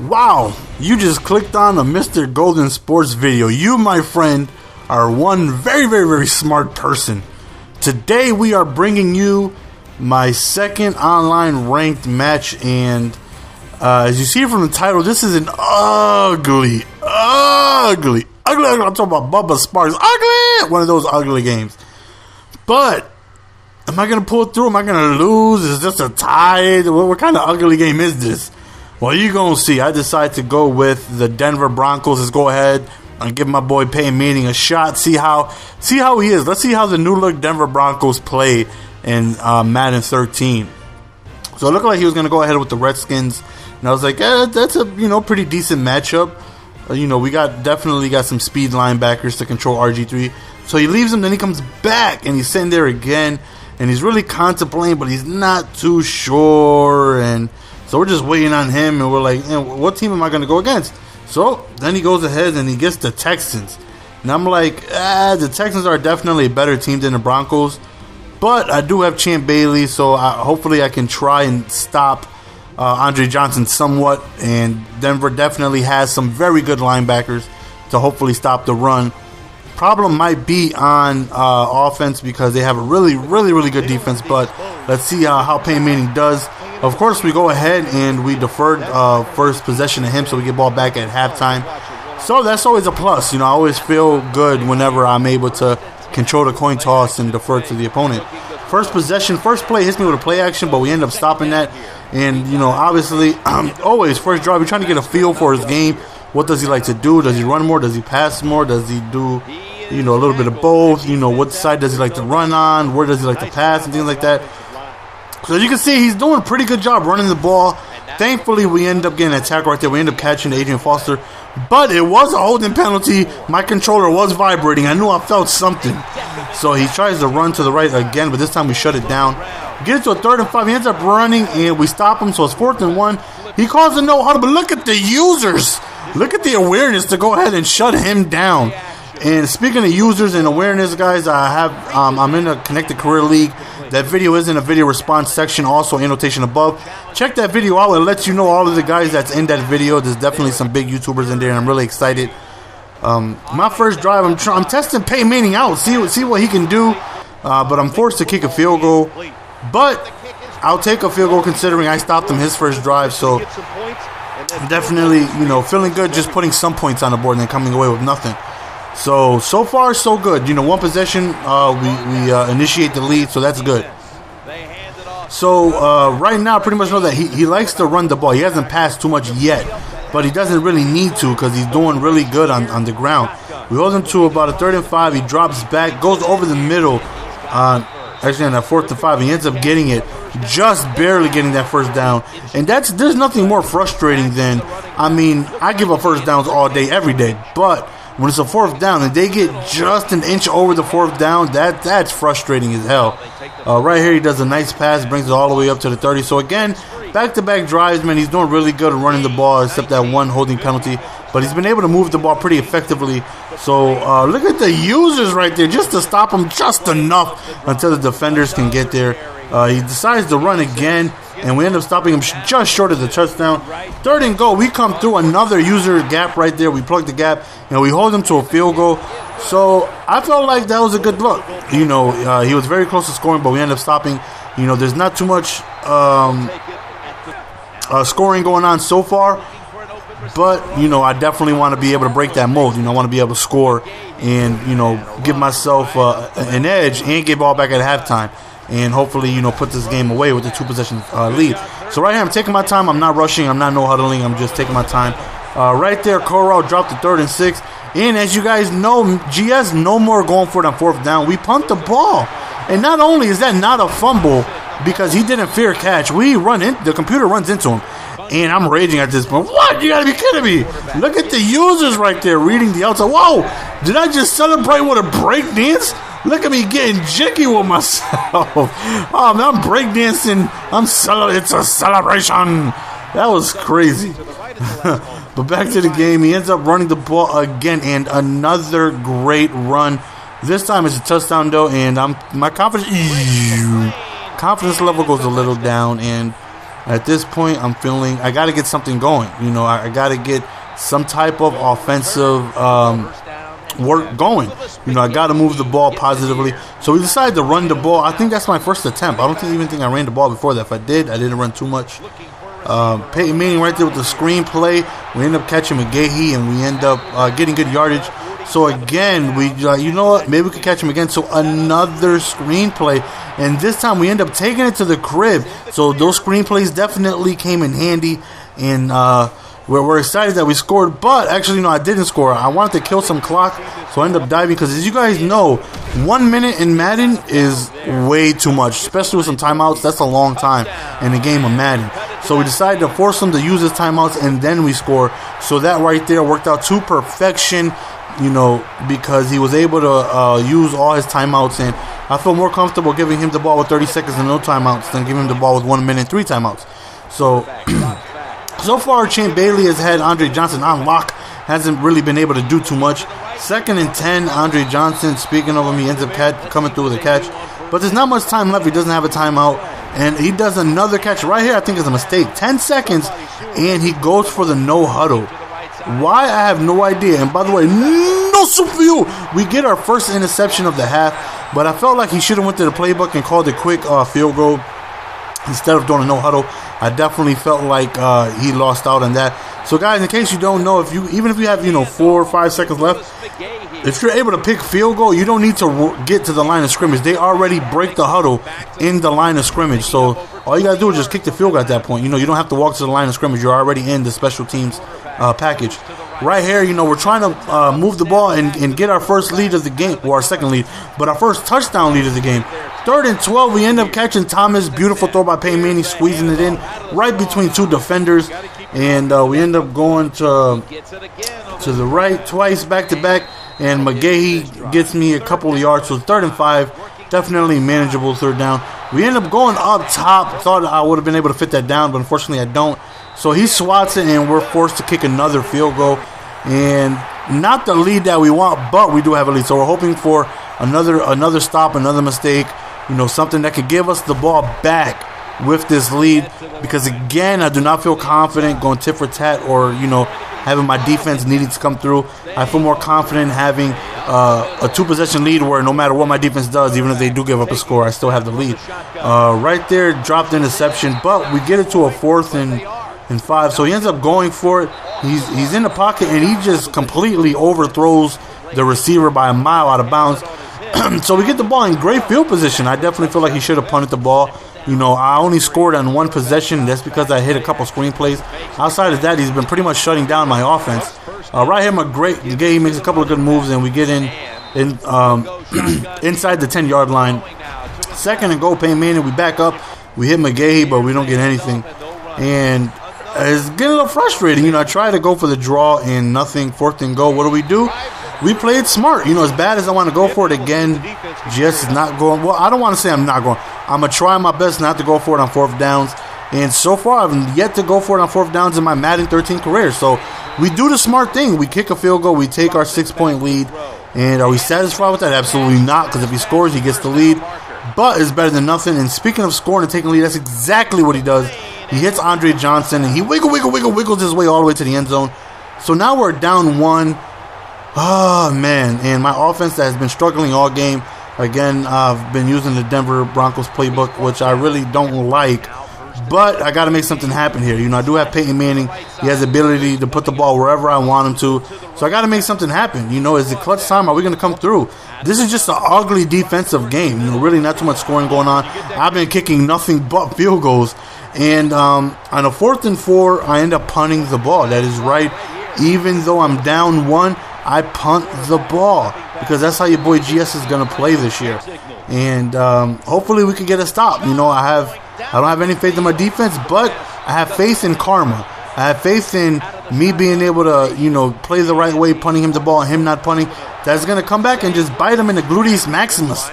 Wow, you just clicked on a Mr. Golden Sports video. You, my friend, are one very smart person. Today we are bringing you my second online ranked match, and as you see from the title, this is an ugly, I'm talking about Bubba Sparks, ugly, one of those ugly games. But am I going to pull through? Am I going to lose? Is this a tie? What kind of ugly game is this? Well, you're going to see. I decided to go with the Denver Broncos. Let's go ahead and give my boy Peyton Manning a shot. See how he is. Let's see how the new look Denver Broncos play in Madden 13. So it looked like he was going to go ahead with the Redskins. And I was like, that's a pretty decent matchup. We definitely got some speed linebackers to control RG3. So he leaves him, then he comes back, and he's sitting there again. And he's really contemplating, but he's not too sure. And so we're just waiting on him, and we're like, what team am I going to go against? So then he goes ahead and he gets the Texans. And I'm like, the Texans are definitely a better team than the Broncos. But I do have Champ Bailey, so hopefully I can try and stop Andre Johnson somewhat. And Denver definitely has some very good linebackers to hopefully stop the run. Problem might be on offense because they have a really good defense. But let's see how Peyton Manning does. Of course, we go ahead and we deferred first possession to him, so we get ball back at halftime. So that's always a plus. I always feel good whenever I'm able to control the coin toss and defer to the opponent. First possession, first play hits me with a play action, but we end up stopping that. And, obviously, always first drive, we're trying to get a feel for his game. What does he like to do? Does he run more? Does he pass more? Does he do, a little bit of both? What side does he like to run on? Where does he like to pass and things like that? So as you can see, he's doing a pretty good job running the ball. Thankfully, we end up getting an attack right there. We end up catching Adrian Foster. But it was a holding penalty. My controller was vibrating. I knew I felt something. So he tries to run to the right again, but this time we shut it down. We get it to a 3rd and 5. He ends up running, and we stop him, so it's 4th and 1. He calls a no huddle, but look at the users. Look at the awareness to go ahead and shut him down. And speaking of users and awareness, guys, I'm in a Connected Career League. That video is in a video response section, also annotation above. Check that video out. It lets you know all of the guys that's in that video. There's definitely some big YouTubers in there, and I'm really excited. My first drive, I'm testing Peyton Manning out, see what he can do. But I'm forced to kick a field goal. But I'll take a field goal considering I stopped him his first drive. So I'm definitely, feeling good just putting some points on the board and then coming away with nothing. So far, so good. One possession, we initiate the lead, so that's good. So right now, I pretty much know that he likes to run the ball. He hasn't passed too much yet, but he doesn't really need to because he's doing really good on the ground. We hold him to about a 3rd and 5. He drops back, goes over the middle, actually on that 4th and 5. He ends up getting it, just barely getting that first down. And there's nothing more frustrating than, I give up first downs all day, every day, but when it's a 4th down and they get just an inch over the 4th down, that's frustrating as hell. Right here, he does a nice pass, brings it all the way up to the 30. So again, back-to-back drives, man. He's doing really good at running the ball, except that one holding penalty. But he's been able to move the ball pretty effectively. So look at the users right there, just to stop him just enough until the defenders can get there. He decides to run again, and we end up stopping him just short of the touchdown. 3rd and goal, we come through another user gap right there. We plug the gap, and we hold him to a field goal. So I felt like that was a good look. He was very close to scoring, but we end up stopping. There's not too much scoring going on so far. But, I definitely want to be able to break that mold. I want to be able to score and, give myself an edge and get ball back at halftime. And hopefully, put this game away with the 2-possession lead. So right here, I'm taking my time. I'm not rushing. I'm not no-huddling. I'm just taking my time. Right there, Corral dropped the 3rd and 6. And as you guys know, GS no more going for it on 4th down. We punt the ball. And not only is that not a fumble because he didn't fear catch, the computer runs into him. And I'm raging at this point. What? You gotta be kidding me. Look at the users right there reading the outside. Whoa! Did I just celebrate with a break dance? Look at me getting jiggy with myself. Oh, man, I'm breakdancing. It's a celebration. That was crazy. But back to the game. He ends up running the ball again, and another great run. This time it's a touchdown, though, and my confidence level goes a little down, and At this point, I'm feeling I got to get something going. You know, I got to get some type of offensive work going. You know, I got to move the ball positively. So we decided to run the ball. I think that's my first attempt. I don't even think I ran the ball before that. If I did, I didn't run too much. Peyton Manning right there with the screenplay. We end up catching McGahee, and we end up getting good yardage. So again, we you know what? Maybe we could catch him again. So another screenplay, and this time we end up taking it to the crib. So those screenplays definitely came in handy, and we're excited that we scored. But actually, no, I didn't score. I wanted to kill some clock, so I ended up diving because, as you guys know, 1 minute in Madden is way too much, especially with some timeouts. That's a long time in a game of Madden. So we decided to force him to use his timeouts, and then we score. So that right there worked out to perfection. You know, because he was able to use all his timeouts, and I feel more comfortable giving him the ball with 30 seconds and no timeouts than giving him the ball with 1 minute and 3 timeouts. So, so far, Champ Bailey has had Andre Johnson on lock, hasn't really been able to do too much. 2nd and 10, Andre Johnson, speaking of him, he ends up coming through with a catch. But there's not much time left. He doesn't have a timeout, and he does another catch right here. I think it's a mistake. 10 seconds, and he goes for the no huddle. Why? I have no idea. And by the way, no super you. We get our first interception of the half, but I felt like he should have went to the playbook and called a quick field goal instead of doing a no huddle. I definitely felt like he lost out on that. So guys, in case you don't know, even if you have 4 or 5 seconds left, if you're able to pick field goal, you don't need to get to the line of scrimmage. They already break the huddle in the line of scrimmage. So all you gotta do is just kick the field goal at that point. You don't have to walk to the line of scrimmage. You're already in the special teams package. Right here, we're trying to move the ball and get our first lead of the game, or our second lead, but our first touchdown lead of the game. 3rd and 12, we end up catching Thomas. Beautiful throw by Peyton Manning, squeezing it in right between 2 defenders, and we end up going to the right twice back to back, and McGahee gets me a couple of yards. So 3rd and 5, definitely manageable 3rd down. We end up going up top. Thought I would have been able to fit that down, but unfortunately I don't. So he swats it, and we're forced to kick another field goal. And not the lead that we want, but we do have a lead. So we're hoping for another stop, another mistake, something that could give us the ball back with this lead. Because, again, I do not feel confident going tit for tat or, having my defense needing to come through. I feel more confident having a 2-possession lead where no matter what my defense does, even if they do give up a score, I still have the lead. Right there, dropped interception, but we get it to a 4th and 5. So he ends up going for it. He's in the pocket, and he just completely overthrows the receiver by a mile out of bounds. So we get the ball in great field position. I definitely feel like he should have punted the ball. I only scored on 1 possession. That's because I hit a couple screen plays. Outside of that, he's been pretty much shutting down my offense. Right here, McGahee makes a couple of good moves, and we get in inside the 10-yard line. 2nd and goal, Peyton Manning. We back up. We hit McGahee, but we don't get anything. And it's getting a little frustrating. I try to go for the draw and nothing. 4th and goal. What do? We played smart. As bad as I want to go for it again, just not going. Well, I don't want to say I'm not going. I'm going to try my best not to go for it on 4th downs. And so far, I've yet to go for it on 4th downs in my Madden 13 career. So we do the smart thing. We kick a field goal. We take our 6-point lead. And are we satisfied with that? Absolutely not, because if he scores, he gets the lead. But it's better than nothing. And speaking of scoring and taking the lead, that's exactly what he does. He hits Andre Johnson, and he wiggles his way all the way to the end zone. So now we're down 1. Oh, man. And my offense that has been struggling all game. Again, I've been using the Denver Broncos playbook, which I really don't like. But I got to make something happen here. I do have Peyton Manning. He has the ability to put the ball wherever I want him to. So I got to make something happen. Is it clutch time? Are we going to come through? This is just an ugly defensive game. Really not too much scoring going on. I've been kicking nothing but field goals. And on a 4th and 4, I end up punting the ball. That is right. Even though I'm down 1, I punt the ball. Because that's how your boy GS is going to play this year. And hopefully we can get a stop. I don't have any faith in my defense, but I have faith in karma. I have faith in me being able to, play the right way, punting him the ball, and him not punting. That's going to come back and just bite him in the gluteus maximus.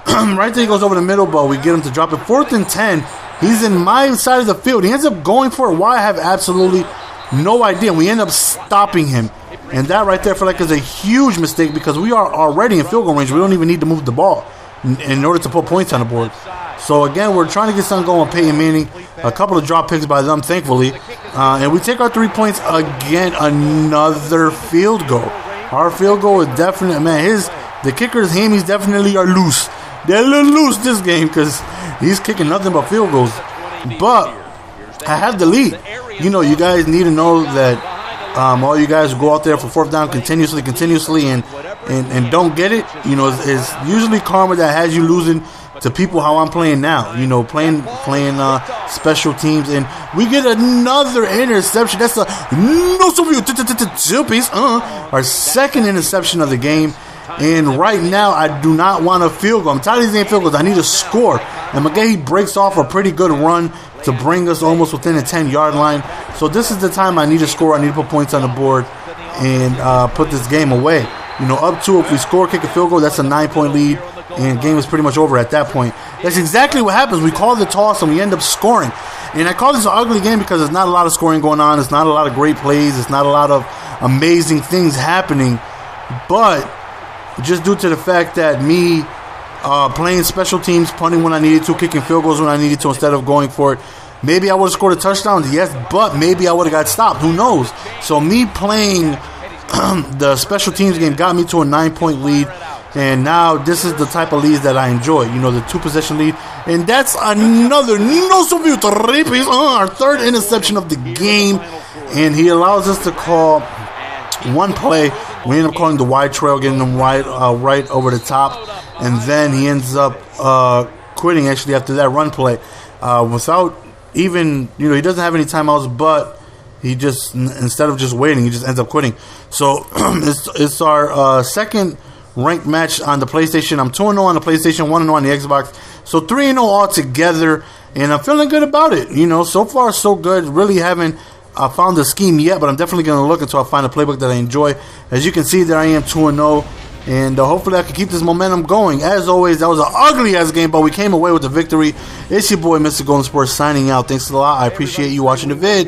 Right there, he goes over the middle, but we get him to drop it. 4th and 10. He's in my side of the field. He ends up going for it. Why? I have absolutely no idea. We end up stopping him. And that right there, I feel like, is a huge mistake because we are already in field goal range. We don't even need to move the ball in order to put points on the board. So again, we're trying to get something going with Peyton Manning. A couple of drop picks by them, thankfully. And we take our 3 points again, another field goal. Our field goal is definitely, man, the kicker's hammies definitely are loose. They're a little loose this game because he's kicking nothing but field goals. But I have the lead. You know, you guys need to know that all you guys who go out there for fourth down continuously, and don't get it. You know, it's usually karma that has you losing to people how I'm playing now. You know, playing special teams, and we get another interception. That's a two-piece. Our second interception of the game. And right now, I do not want a field goal. I'm tired of these damn field goals. I need a score. And McGahee breaks off a pretty good run to bring us almost within the 10-yard line. So this is the time I need a score. I need to put points on the board and put this game away. You know, up to if we score, kick a field goal, that's a 9-point lead. And game is pretty much over at that point. That's exactly what happens. We call the toss and we end up scoring. And I call this an ugly game because there's not a lot of scoring going on. There's not a lot of great plays. There's not a lot of amazing things happening. But just due to the fact that me playing special teams, punting when I needed to, kicking field goals when I needed to instead of going for it, maybe I would have scored a touchdown, yes, but maybe I would have got stopped. Who knows? So me playing the special teams game got me to a 9-point lead, and now this is the type of leads that I enjoy. You know, the 2-possession lead, and that's another our third interception of the game, and he allows us to call one play. We end up calling the wide trail, getting him right over the top, and then he ends up quitting actually after that run play without even, you know, he doesn't have any timeouts, but he just, instead of just waiting, he just ends up quitting. So it's our second ranked match on the PlayStation. I'm 2-0 on the PlayStation, 1-0 on the Xbox, so 3-0 all together, and I'm feeling good about it. You know, so far so good. Really haven't found the scheme yet, but I'm definitely going to look until I find a playbook that I enjoy. As you can see, there I am 2-0, and hopefully I can keep this momentum going. As always, that was an ugly-ass game, but we came away with the victory. It's your boy, Mr. Golden Sports, signing out. Thanks a lot. I appreciate you watching the vid.